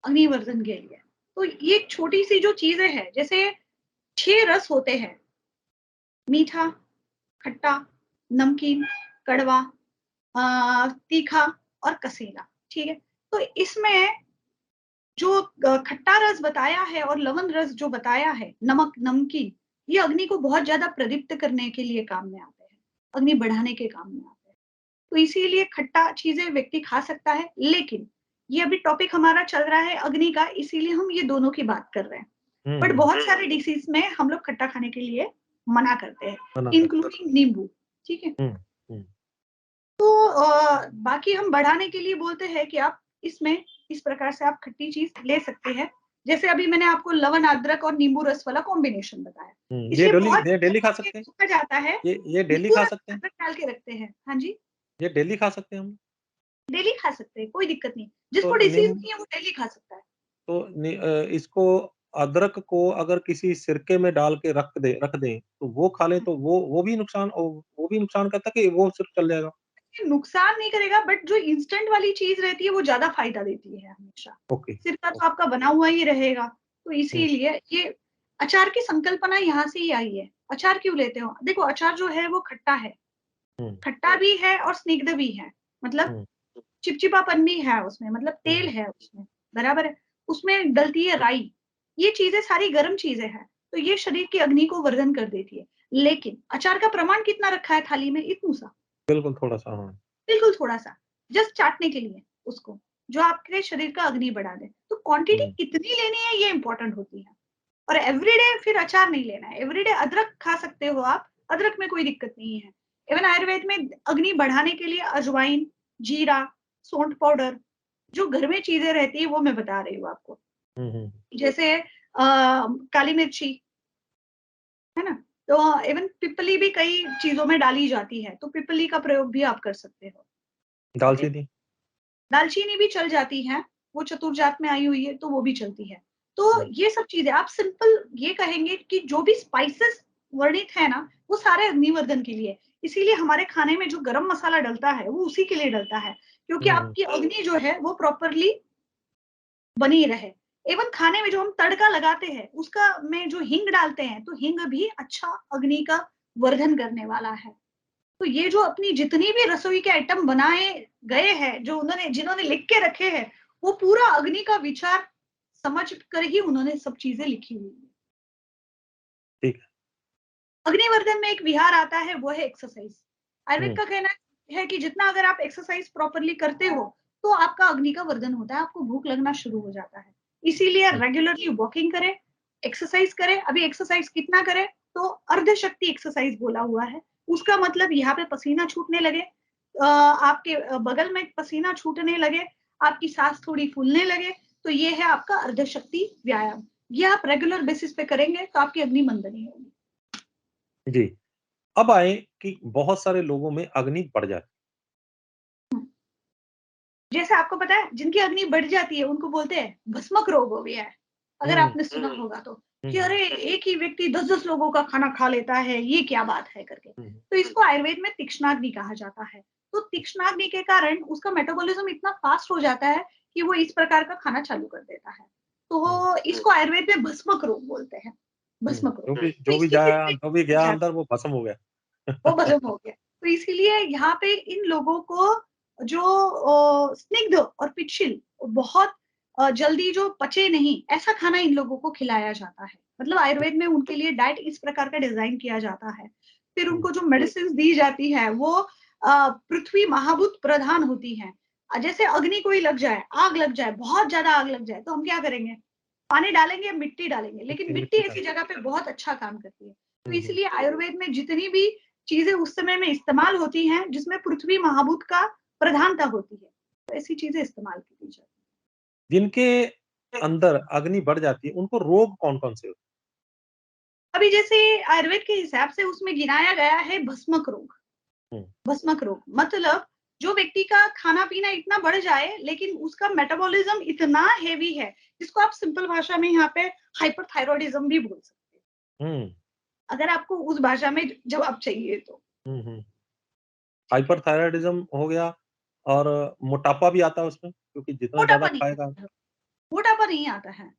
अग्निवर्धन के लिए। तो ये छोटी-सी जो चीज़ें हैं, जैसे 6 रस होते हैं, मीठा, खट्टा, नमकीन, कड़वा, तीखा और कसेला, ठीक है? तो इसमें जो खट्टा रस बताया है और लवण रस जो बताया है, नमक, नमकीन, ये अग्नि को बहुत ज़्यादा प्रदीप्त करने के लिए काम में आते हैं, अग्नि बढ़ाने के काम में आते हैं। तो इसीलिए खट्टा चीज़ें व्यक्ति खा सकता है, लेकिन ये अभी टॉपिक हमारा चल रहा है अग्नि का, इसीलिए हम ये दोनों की बात कर रहे हैं। हुँ, बट हुँ, बहुत सारे डिसीज़ में हम लोग खट्टा खाने के लिए मना करते हैं, मना कर इंक्लूडिंग नींबू, ठीक है? हुँ, हुँ, तो बाकी हम बढ़ाने के लिए बोलते हैं कि आप इसमें इस प्रकार से आप खट्टी चीज़ ले सकते हैं। जैसे अभी मैंने आपको लवण, अदरक और नींबू रस वाला कॉम्बिनेशन बताया। हुँ। इसलिए बहुत ये डेली जगह खा पे सकते हैं? देखा जाता है, ये डेली नींबू खा रस सकते में हैं? अदरक डाल के रखते हैं। हाँ जी, ये डेली खा सकते हैं हम? डेली खा सकते हैं, कोई दिक्कत नहीं। तो जिसको डिसीज़ नीम नहीं है वो डेली खा सकता है। इसको अदरक को अगर किसी सिरके में डाल के रख दें, तो वो खा लें तो वो भी नुकसान करता है कि वो सिर्फ़ चल जाएगा? ये नुकसान नहीं करेगा, बट जो इंस्टेंट वाली चीज़ रहती है वो ज़्यादा फ़ायदा देती है हमेशा। ओके, सिरका तो ओके। आपका बना हुआ ही रहेगा, तो हुँ, इसीलिए ये अचार की संकल्पना यहाँ से ही आई है। अचार क्यों लेते हो? देखो अचार जो है वो खट्टा है, हुँ, खट्टा भी है और स्निग्ध भी है। मतलब हुँ, चिपचिपापन भी है उसमें, मतलब हुँ, तेल हुँ, है उसमें, बराबर है? उसमें डलती है राई, ये चीज़ें सारी गर्म चीज़ें हैं, तो ये शरीर की अग्नि को वर्धन कर देती है। लेकिन अचार का प्रमाण कितना रखा है थाली में? इतना-सा। बिल्कुल थोड़ा-सा हाँ। बिल्कुल थोड़ा-सा, जस्ट चाटने के लिए उसको, जो आपके शरीर का अग्नि बढ़ा दे। तो क्वांटिटी हुँ, कितनी लेनी है ये इम्पोर्टेंट होती है। और एवरीडे फिर अचार नहीं लेना है, एवरीडे अदरक खा सकते हो आप, अदरक में कोई दिक्कत नहीं है। इवन आयुर्वेद में अग्नि बढ़ाने के लिए अजवाइन, जीरा, सौंठ पाउडर, जो घर में चीज़ें रहती हैं वो मैं बता रही हूँ आपको। हुँ, हुँ। जैसे काली मिर्ची, है ना? तो इवन पिपली भी कई चीज़ों में डाली जाती है, तो पिपली का प्रयोग भी आप कर सकते हो, ओके? दालचीनी? दालचीनी भी चल जाती है, वो चतुर्जात में आई हुई है तो वो भी चलती है। तो हुँ, ये सब चीज़ें आप सिंपल ये कहेंगे कि जो भी स्पाइसेस वर्णित है ना, वो सारे अग्निवर्धन के लिए है। इसीलिए हमारे खाने में जो गरम मसाला डलता है, वो उसी के लिए डलता है, क्योंकि हुँ, हुँ, आपकी अग्नि जो है वो प्रॉपरली बनी रहे। एवं खाने में जो हम तड़का लगाते हैं, उसका में जो हींग डालते हैं, तो हींग भी अच्छा अग्नि का वर्धन करने वाला है। तो ये जो अपनी जितनी भी रसोई के आइटम बनाए गए हैं, जो उन्होंने जिन्होंने लिख के रखे हैं, वो पूरा अग्नि का विचार समझ कर ही उन्होंने सब चीज़ें लिखी हुई हैं। ठीक है। अग्निवर्धन में एक विहार आता है, वो है एक्सरसाइज़। आयुर्वेद हुँ, का कहना है कि जितना अगर आप एक्सरसाइज़ प्रॉपरली करते हो, तो आपका अग्नि का वर्धन होता है, आपको भूख लगना शुरू हो जाता है। इसीलिए हुँ, रेगुलरली वॉकिंग करें, एक्सरसाइज़ करें। अभी एक्सरसाइज़ कितना करें? तो अर्ध शक्ति एक्सरसाइज़ बोला हुआ है। उसका मतलब यहाँ पे पसीना छूटने लगे, आपके बगल में पसीना छूटने लगे, आपकी साँस थोड़ी फूलने लगे, तो ये है आपका अर्ध शक्ति व्यायाम। ये आप रेगुलर बेसिस पे करेंगे, तो आपकी अग्नि मंदनी होगी। जी। अब आए कि बहुत सारे लोगों में अग्नि बढ़ जाती जैसे आपको पता है जिनकी अग्नि बढ़ जाती है उनको बोलते हैं भस्मक रोग हो गया है। है। अगर हुँ, आपने सुना होगा तो, हुँ, कि हुँ, अरे एक ही व्यक्ति 10-10 लोगों का खाना खा लेता है, ये क्या बात है करके। हुँ, तो इसको आयुर्वेद में तीक्ष्णाग्नि कहा जाता है। तो तीक्ष्णाग्नि के कारण उसका मेटाबॉलिज्म इतना फास्ट हो जाता है कि वो इस प्रकार का खाना चालू कर देता है। तो हुँ, वो इसको आयुर्वेद में भस्मक रोग बोलते हैं, हुँ। भस्मक रोग। तो जो भी इसकी जाया ट्रीटमेंट जो भी गया जाती अंदर वो भस्म हो गया। वो भस्म हो गया। तो इसीलिए यहाँ पे इन लोगों को जो स्निग्ध और पिच्छिल बहुत जल्दी जो पचे नहीं, ऐसा खाना इन लोगों को खिलाया जाता है। मतलब आयुर्वेद में उनके लिए डाइट इस प्रकार का डिज़ाइन किया जाता है। फिर हुँ, उनको जो मेडिसिन्स दी जाती है वो पृथ्वी महाभूत प्रधान होती हैं। जैसे अग्नि कोई लग जाए, आग लग जाए, बहुत ज़्यादा आग लग जाए, तो हम क्या करेंगे? पानी डालेंगे या मिट्टी डालेंगे, लेकिन मिट्टी ऐसी डालेंगे। जगह पे बहुत अच्छा काम करती है। तो हम्म, इसलिए आयुर्वेद में जितनी भी चीजें उस समय में इस्तेमाल होती हैं जिसमें पृथ्वी महाभूत का प्रधानता होती है, तो ऐसी चीजें इस्तेमाल की जाती जिनके है। अंदर अग्नि बढ़ जाती है उनको रोग कौन कौन से होते अभी जैसे आयुर्वेद के हिसाब से उसमें गिनाया गया है भस्मक रोग। हैं? भस्मक रोग मतलब जो व्यक्ति का खाना पीना इतना बढ़ जाए लेकिन उसका मेटाबॉलिज्म इतना हेवी है, जिसको आप सिंपल भाषा में यहाँ पे हाइपरथायरॉयडिज्म भी बोल सकते हैं, हम्म, अगर आपको उस भाषा में जवाब चाहिए तो। हम्म। हाइपरथायराइडिज्म हो गया और मोटापा भी आता है उसमें क्योंकि जितना ज्यादा मोटापा नहीं खाएगा। आता है, मोटापा नहीं आता है।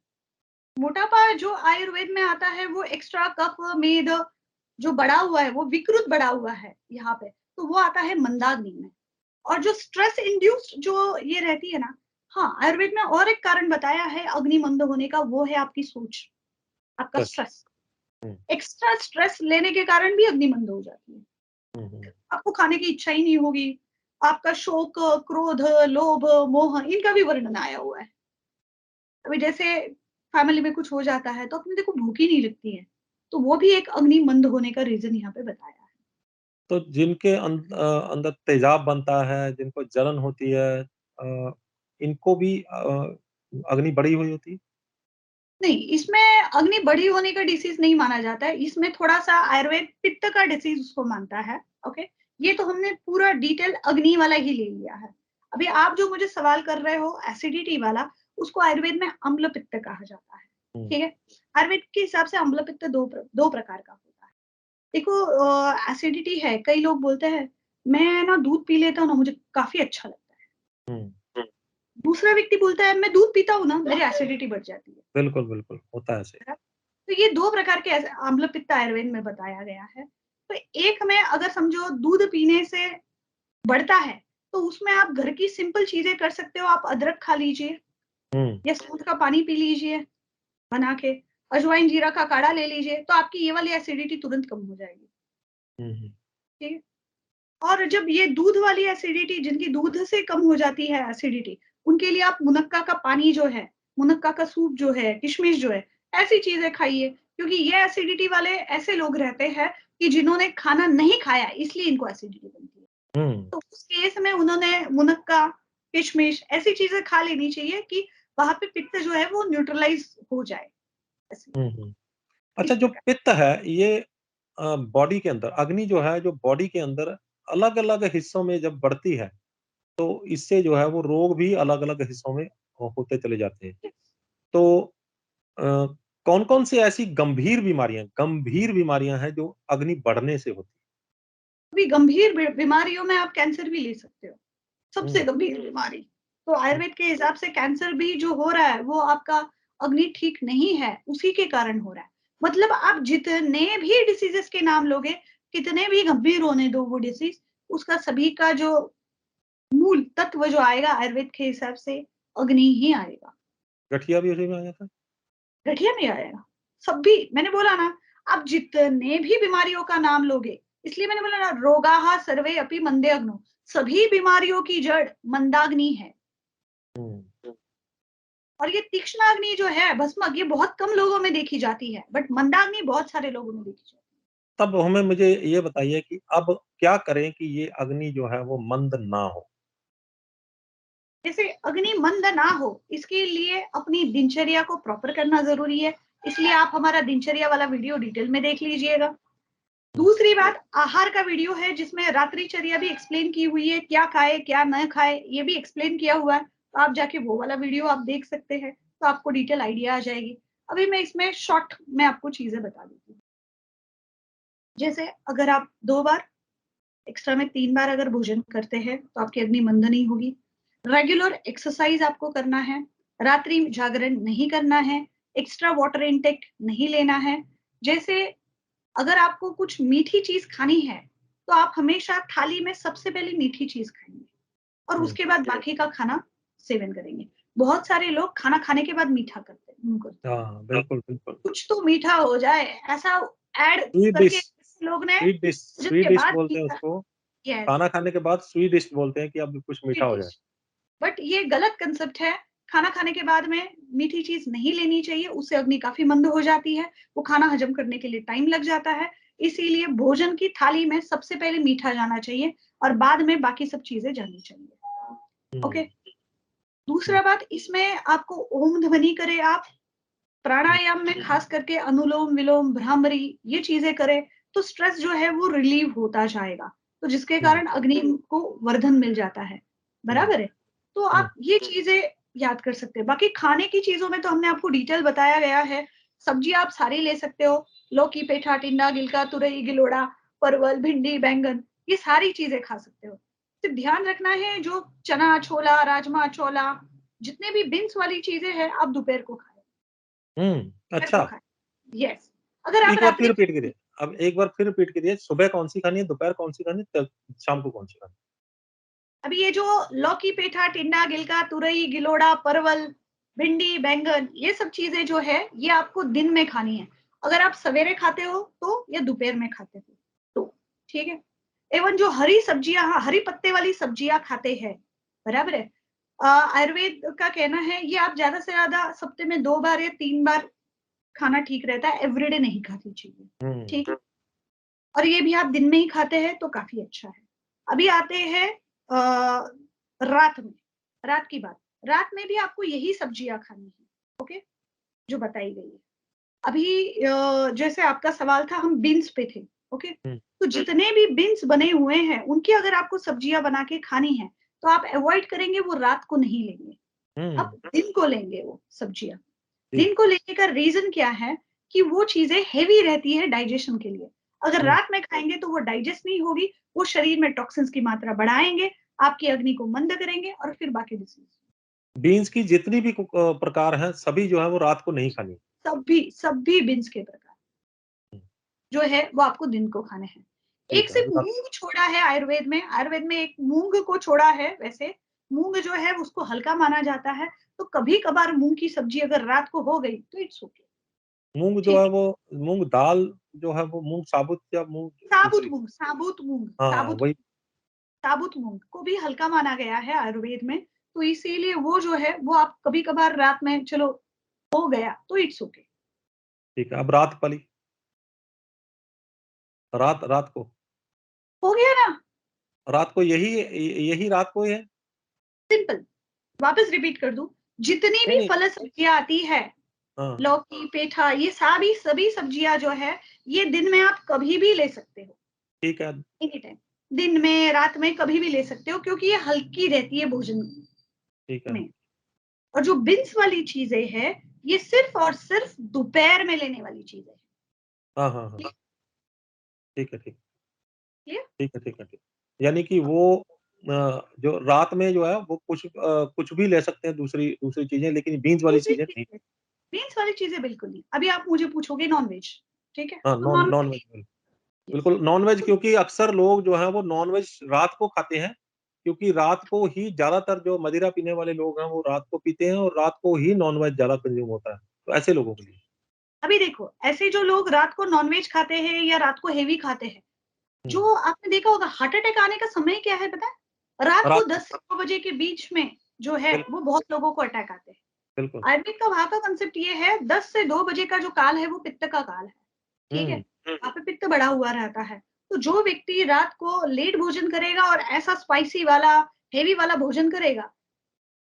मोटापा जो आयुर्वेद में आता है वो एक्स्ट्रा कफ मेद जो बढ़ा हुआ है, वो विकृत बढ़ा हुआ है यहाँ पे, तो वो आता है मंदाग्नि में। और जो स्ट्रेस इंड्यूस्ड जो ये रहती है ना, हाँ, आयुर्वेद में और एक कारण बताया है अग्नि मंद होने का, वो है आपकी सोच, आपका बस। स्ट्रेस। हम्म, एक्स्ट्रा स्ट्रेस लेने के कारण भी अग्नि मंद हो जाती है। हम्म, आपको खाने की इच्छा ही नहीं होगी, आपका शोक, क्रोध, लोभ, मोह, इनका भी वर्णन आया हुआ है। अभी जैसे फैमिली में कुछ हो जाता है तो अपने देखो भूख ही नहीं लगती है, तो वो भी एक अग्नि मंद होने का रीजन यहाँ पे बताया है। तो जिनके अंदर तेजाब बनता है, जिनको जलन होती है, इनको भी अग्नि बढ़ी हुई होती है। नहीं, इसमें अग्नि बढ़ी होने का डिसीज नहीं माना जाता है, इसमें थोड़ा-सा आयुर्वेद पित्त का डिसीज उसको मानता है, ओके? ये तो हमने पूरा डिटेल अग्नि वाला ही ले लिया है। अभी आप जो मुझे सवाल कर रहे हो एसिडिटी वाला, उसको आयुर्वेद में अम्ल पित्त कहा जाता है, हम्म, ठीक है? आयुर्वेद के हिसाब से अम्ल पित्त 2 प्रकार का होता है। देखो एसिडिटी है, कई लोग बोलते हैं, मैं ना दूध पी लेता हूँ ना, मुझे काफ़ी अच्छा लगता हम्म। है। दूसरा व्यक्ति बोलता है, मैं दूध पीता हूँ ना, मेरी एसिडिटी बढ़ जाती है। बिल्कुल बिल्कुल होता है ऐसे। तो ये 2 प्रकार के ऐसे अम्ल पित्त आयुर्वेद में बताया गया है। तो एक में अगर समझो दूध पीने से बढ़ता है, तो उसमें आप घर की सिंपल चीज़ें कर सकते हो। आप अदरक खा लीजिए हम्म, या दूध का पानी पी लीजिए बना के, अजवाइन जीरा का काढ़ा ले लीजिए, तो आपकी ये वाली एसिडिटी तुरंत कम हो जाएगी, हम्म, ठीक है? और जब ये दूध वाली एसिडिटी जिनकी दूध से कम हो जाती है एसिडिटी, उनके लिए आप मुनक्का का पानी जो है, मुनक्का का सूप जो है, किशमिश जो है, ऐसी चीज़ें खाइए, क्योंकि ये एसिडिटी वाले ऐसे लोग रहते हैं कि जिन्होंने खाना नहीं खाया इसलिए इनको एसिडिटी बनती है। हम्म, तो उस केस में उन्होंने मुनक्का, किशमिश ऐसी चीज़ें खा लेनी चाहिए कि वहाँ पे पित्त जो है वो न्यूट्रलाइज़ हो जाए, ऐसे, हम्म। अच्छा, इस जो प्रकार। पित्त है ये बॉडी के अंदर, अग्नि जो है जो बॉडी के अंदर अलग अलग हिस्सों में जब बढ़ती है तो इससे जो है वो रोग भी अलग अलग हिस्सों में होते चले जाते हैं। तो कौन कौन सी ऐसी गंभीर बीमारियां हैं जो अग्नि बढ़ने से होती अभी गंभीर बीमारियों में आप कैंसर भी ले सकते हो, है? सबसे गंभीर बीमारी। तो आयुर्वेद के हिसाब से कैंसर भी जो हो रहा है वो आपका अग्नि ठीक नहीं है, उसी के कारण हो रहा है। मतलब आप जितने भी डिसीजेस के नाम लोगे, कितने भी गंभीर होने दो वो डिसीज, उसका सभी का जो मूल तत्व जो आएगा आयुर्वेद के हिसाब से अग्नि ही आएगा, गठिया भी उसी में आ जाता है। गठिया में आएगा। सभी मैंने बोला ना, आप जितने भी बीमारियों का नाम लोगे, इसलिए मैंने बोला ना रोगाः सर्वे अपि मंदे अग्नौ, सभी बीमारियों की जड़ मंदाग्नि है। हम्म। और ये तीक्ष्णाग्नि जो है भस्मक, ये बहुत कम लोगों में देखी जाती है, बट मंदाग्नि बहुत सारे लोगों में देखी जाती है। तब हमें मुझे ये बताइए कि अब क्या करें कि ये अग्नि जो है वो मंद ना हो। जैसे अग्नि मंद ना हो, इसके लिए अपनी दिनचर्या को प्रॉपर करना जरूरी है, इसलिए आप हमारा दिनचर्या वाला वीडियो डिटेल में देख लीजिएगा। हम्म, दूसरी बात, आहार का वीडियो है जिसमें रात्रिचर्या भी एक्सप्लेन की हुई है, क्या खाए क्या न खाए ये भी एक्सप्लेन किया हुआ है, तो आप जाके वो वाला वीडियो आप देख सकते हैं, तो आपको डिटेल आइडिया आ जाएगी। अभी मैं इसमें शॉर्ट में आपको चीजें बता देती हूँ। जैसे अगर आप 2 बार एक्स्ट्रा में 3 बार अगर भोजन करते हैं तो आपकी अग्नि मंद नहीं होगी। रेगुलर एक्सरसाइज आपको करना है, रात्रि जागरण नहीं करना है, एक्स्ट्रा वाटर इनटेक नहीं लेना है। जैसे अगर आपको कुछ मीठी चीज खानी है तो आप हमेशा थाली में सबसे पहले मीठी चीज खाएंगे और हम्म। उसके बाद बाकी का खाना सेवन करेंगे। बहुत सारे लोग खाना खाने के बाद मीठा करते हैं, हाँ, बिल्कुल बिल्कुल। कुछ तो मीठा हो जाए ऐसा ऐड स्वीट डिश, करके लोग ने स्वीट डिश, भोजन स्वीट के डिश बाद बोलते हैं मीठा। उसको। यस, खाना खाने के बाद स्वीट डिश बोलते हैं कि अब कुछ मीठा हो जाए। डिश, बट ये गलत कंसेप्ट है। खाना खाने के बाद में मीठी चीज नहीं लेनी चाहिए, उससे अग्नि काफी मंद हो जाती है, वो खाना हजम करने के लिए टाइम लग जाता है। इसीलिए भोजन की थाली में सबसे पहले मीठा जाना चाहिए और बाद में बाकी सब चीजें जानी चाहिए। ओके। दूसरा बात, इसमें आपको ओम ध्वनि करे आप, प्राणायाम में खास करके अनुलोम विलोम भ्रामरी ये चीजें करें तो स्ट्रेस जो है वो रिलीव होता जाएगा, तो जिसके कारण अग्नि को वर्धन मिल जाता है। बराबर है। तो आप ये चीजें याद कर सकते हैं। बाकी खाने की चीजों में तो हमने आपको डिटेल बताया गया है। सब्जी आप सारी ले सकते हो, लौकी पेठा टिंडा गिलका तुरई गिलोड़ा परवल भिंडी बैंगन, ये सारी चीजें खा सकते हो। सिर्फ ध्यान रखना है जो चना छोला राजमा छोला जितने भी बिन्स वाली चीजें हैं आप दोपहर को खाएं। दोपहर को अच्छा। खाएं। यस। अगर आप एक बार फिर रात्रि रिपीट कीजिए। अब एक बार फिर रिपीट कीजिए, सुबह कौन-सी खानी है, दोपहर कौन-सी खानी है, शाम को कौन-सी खानी है? अभी ये जो लौकी पेठा टिंडा गिलका तुरई गिलोड़ा परवल भिंडी बैंगन ये सब चीजें जो है ये आपको दिन में खानी है। अगर आप सवेरे खाते हो तो या दोपहर में खाते हो तो ठीक है। एवं जो हरी सब्जियां, हरी पत्ते वाली सब्जियां खाते हैं, बराबर है। आयुर्वेद का कहना है ये आप ज्यादा से ज्यादा हफ्ते में 2 बार या 3 बार खाना ठीक रहता है, एवरीडे नहीं खानी चाहिए। हुँ, ठीक है। और ये भी आप दिन में ही खाते हैं तो काफी अच्छा है। अभी आते हैं रात में। रात की बात, रात में भी आपको यही सब्जियां खानी है। ओके, जो बताई गई है। अभी जैसे आपका सवाल था हम बीन्स पे थे। ओके, हुँ, तो जितने भी बीन्स बने हुए हैं उनकी अगर आपको सब्जियां बना के खानी है तो आप अवॉइड करेंगे, वो रात को नहीं लेंगे, आप हुँ, दिन को लेंगे वो सब्जियां। जी, दिन को लेने का रीजन क्या है कि वो चीजें हेवी रहती है डाइजेशन के लिए। अगर हुँ। रात में खाएंगे तो वो डाइजेस्ट नहीं होगी, वो शरीर में टॉक्सिन्स की मात्रा बढ़ाएंगे, आपकी अग्नि को मंद करेंगे और फिर बाकी डिसीज। बीन्स की जितनी भी प्रकार हैं, सभी जो है वो रात को नहीं खानी। सभी सभी बीन्स के प्रकार हुँ, जो है वो आपको दिन को खाने हैं। एक ठीक है, सिर्फ मूंग छोड़ा है आयुर्वेद में। आयुर्वेद में एक मूंग को छोड़ा है। वैसे मूंग जो है उसको हल्का माना जाता है, तो कभी कभार मूंग की सब्जी अगर रात को हो गई तो इट्स ओके। मूँग जो ठीक है है। वो मूँग दाल जो है वो मूँग साबुत या मूँग साबुत दूसरी? मूंग, साबुत मूंग, हाँ, साबुत वही। साबुत मूंग को भी हल्का माना गया है आयुर्वेद में। तो इसीलिए वो जो है वो आप कभी कभार रात में चलो हो गया तो इट्स ओके। ठीक है, अब रात वाली, रात रात को हो गया ना। रात को यही रात को ही है? सिंपल। वापस रिपीट कर दूं, जितनी नहीं, भी नहीं। फल सब्जियां आती है, हाँ, लौकी पेठा ये सभी सभी सब्जियां जो है ये दिन में आप कभी भी ले सकते हो। ठीक है, एनी टाइम, दिन में रात में कभी भी ले सकते हो क्योंकि ये हल्की रहती है भोजन ठीक है। में। और जो बिन्स वाली चीजें है ये सिर्फ और सिर्फ दोपहर में लेने वाली चीज है। हाँ, हाँ, हाँ। ठीक है, ठीक। क्लियर। ठीक है, ठीक है, ठीक। यानी कि वो जो रात में जो है वो कुछ भी ले सकते हैं दूसरी दूसरी चीज़ें, लेकिन बीन्स वाली दूसरी चीज़ें नहीं। चीजें, बीन्स वाली चीजें बिल्कुल नहीं। अभी आप मुझे पूछोगे नॉनवेज, ठीक है, हाँ, तो नॉन नॉन-वेज यस। बिल्कुल, नॉन-वेज क्योंकि अक्सर लोग जो हैं वो नॉन-वेज रात को खाते हैं, क्योंकि रात को ही ज़्यादातर जो मदिरा पीने वाले लोग हैं वो रात को पीते हैं और रात को ही नॉन-वेज ज़्यादा कंज़्यूम होता है। तो ऐसे लोगों के लिए। अभी देखो, ऐसे जो लोग रात को नॉनवेज खाते हैं या रात को हेवी खाते हैं, हुँ, जो आपने देखा होगा हार्ट अटैक आने का समय क्या है पता है? रात को रात 10 से 9 बजे के बीच में जो है बिल वो बहुत लोगों को अटैक आते हैं। बिल्कुल। आयुर्वेद का वहाँ का कांसेप्ट ये है 10 से 2 बजे का जो काल है वो पित्त का काल है। ठीक है? हुँ, वहाँ पे पित्त बढ़ा हुआ रहता है। तो जो व्यक्ति रात को लेट भोजन करेगा और ऐसा स्पाइसी वाला, हेवी वाला भोजन करेगा,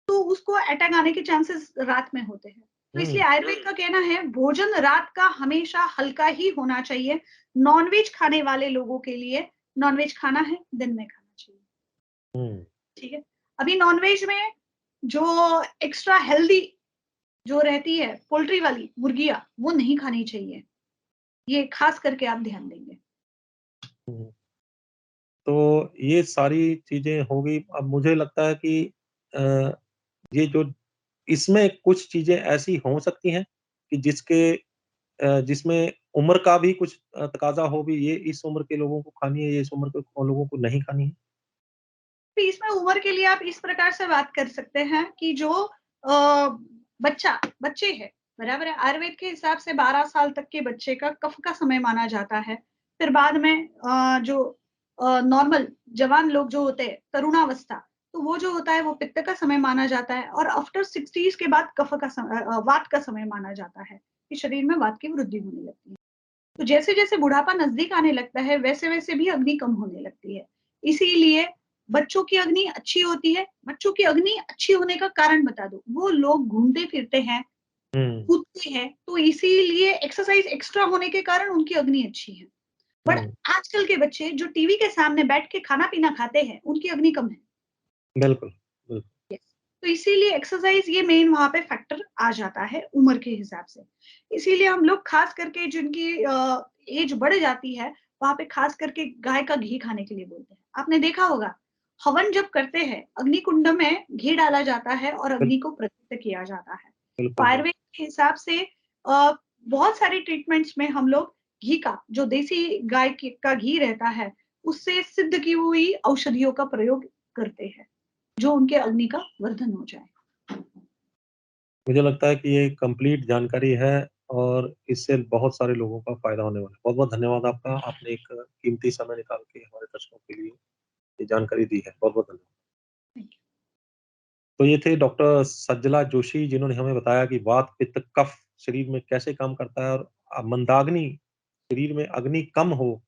तो उसको अटैक आने के चांसेस रात में होते हैं। तो इसलिए हुँ, आयुर्वेद का कहना है भोजन रात का हमेशा हल्का ही होना चाहिए। नॉनवेज खाने वाले लोगों के लिए नॉनवेज खाना है, दिन में खाना चाहिए। हुँ, ठीक है? अभी नॉनवेज में जो एक्स्ट्रा हेल्दी जो रहती है पोल्ट्री वाली मुर्गियाँ, वो नहीं खानी चाहिए। ये खास करके आप ध्यान देंगे। हुँ। तो ये सारी चीज़ें हो गई। अब मुझे लगता है कि अ, ये जो इसमें कुछ चीज़ें ऐसी हो सकती हैं कि जिसमें उम्र का भी कुछ तकाज़ा हो भी, ये इस उम्र के लोगों को खानी है, ये इस उम्र के लोगों को नहीं खानी है। तो इसमें उम्र के लिए आप इस प्रकार से बात कर सकते हैं कि जो बच्चे हैं, बराबर है? आयुर्वेद के हिसाब से 12 साल तक के बच्चे का कफ का समय माना जाता है। फिर बाद में जो नॉर्मल जवान लोग जो होते हैं, तरुणावस्था, तो वो जो होता है वो पित्त का समय माना जाता है और आफ्टर 60s के बाद वात का समय माना जाता है, कि शरीर में वात की वृद्धि होने लगती है। तो जैसे-जैसे बुढ़ापा नज़दीक आने लगता है, वैसे-वैसे भी अग्नि कम होने लगती है। इसीलिए बच्चों की अग्नि अच्छी होती है। बच्चों की अग्नि अच्छी होने का कारण बता दूँ, वो लोग घूमते-फिरते हैं, हुँ, कूदते हैं, तो इसीलिए एक्सरसाइज़ एक्स्ट्रा होने के कारण उनकी अग्नि अच्छी है। बट हुँ, आजकल के बच्चे जो टीवी के सामने बैठ के खाना-पीना खाते हैं, उनकी अग्नि कम है। बिल्कुल, बिल्कुल। यस। तो इसीलिए एक्सरसाइज़ ये मेन वहाँ पे फैक्टर आ जाता है उम्र के हिसाब से। इसीलिए हम लोग ख़ास करके जिनकी एज बढ़ जाती है, वहाँ पे ख़ास करके गाय का घी खाने के लिए बोलते हैं। आपने देखा होगा, हवन जब करते हैं, अग्नि कुंड में घी डाला जाता है और बिल अग्नि को प्रज्वलित किया जाता है। तो बिल्कुल, बिल्कुल। आयुर्वेद के हिसाब से बहुत सारी ट्रीटमेंट्स में हम लोग घी का, जो देसी गाय का घी रहता है, उससे सिद्ध की हुई औषधियों का प्रयोग करते हैं। जो उनके अग्नि का वर्धन हो जाए। मुझे लगता है कि ये कंप्लीट जानकारी है और इससे बहुत सारे लोगों का फ़ायदा होने वाला है। बहुत-बहुत धन्यवाद आपका। आपने एक कीमती समय निकाल के हमारे दर्शकों के लिए ये जानकारी दी है। बहुत-बहुत धन्यवाद। Thank you. तो ये थे डॉक्टर सज्जला जोशी जिन्होंने हमें बताया कि वात, पित्त, कफ शरीर में कैसे काम करता है और मंदाग्नि शरीर में अग्नि कम हो,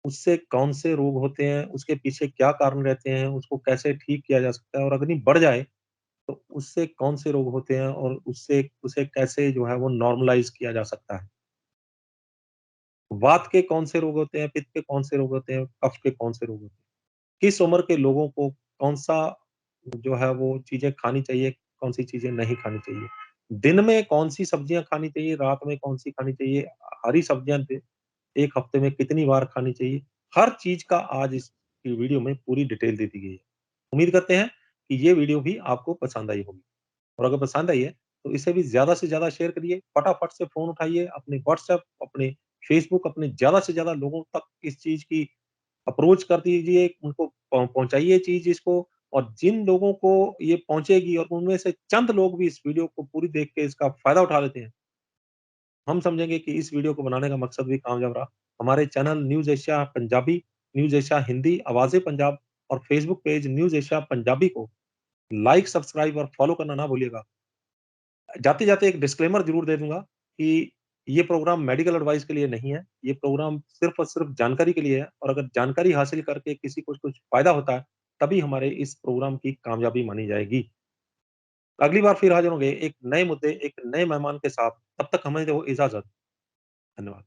उससे कौन से रोग होते हैं, उसके पीछे क्या कारण रहते हैं, उसको कैसे ठीक किया जा सकता है और अग्नि बढ़ जाए तो उससे कौन से रोग होते हैं और उससे उसे कैसे जो है वो नॉर्मलाइज़ किया जा सकता है। वात के कौन से रोग होते हैं, पित्त के कौन से रोग होते हैं, कफ के कौन से रोग होते हैं। किस उम्र के लोगों को कौन-सा जो है वो चीज़ें खानी चाहिए, कौन-सी चीज़ें नहीं खानी चाहिए। दिन में कौन-सी सब्जियाँ खानी चाहिए, रात में कौन-सी खानी चाहिए, हरी सब्जियाँ 1 हफ्ते में कितनी बार खानी चाहिए, हर चीज़ का आज इस वीडियो में पूरी डिटेल दे दी गई है। उम्मीद करते हैं कि ये वीडियो भी आपको पसंद आई होगी और अगर पसंद आई है, तो इसे भी ज़्यादा से ज़्यादा शेयर करिए, फटाफट से फ़ोन उठाइए, अपने व्हाट्सएप, अपने फेसबुक, अपने ज़्यादा से ज़्यादा लोगों तक इस चीज़ की अप्रोच कर दीजिए, उनको पहुँचाइए चीज़ इसको और जिन लोगों को ये पहुँचेगी और उनमें से चंद लोग भी इस वीडियो को पूरी देख के इसका फ़ायदा उठा लेते हैं, हम समझेंगे कि इस वीडियो को बनाने का मकसद भी कामयाब रहा। हमारे channel News Asia Punjabi, News Asia Hindi, Awaaze Punjab और Facebook page News Asia Punjabi को लाइक, सब्सक्राइब और फॉलो करना ना भूलिएगा। जाते-जाते एक डिस्क्लेमर ज़रूर दे दूँगा कि ये प्रोग्राम मेडिकल एडवाइस के लिए नहीं है। ये प्रोग्राम सिर्फ़ और सिर्फ़ जानकारी के लिए है और अगर जानकारी हासिल करके किसी को कुछ फ़ायदा होता है, तभी हमारे इस प्रोग्राम की कामयाबी मानी जाएगी। अगली बार फिर हाज़िर होंगे एक नए मुद्दे, एक नए मेहमान के साथ। तब तक हमें दो इजाज़त। धन्यवाद।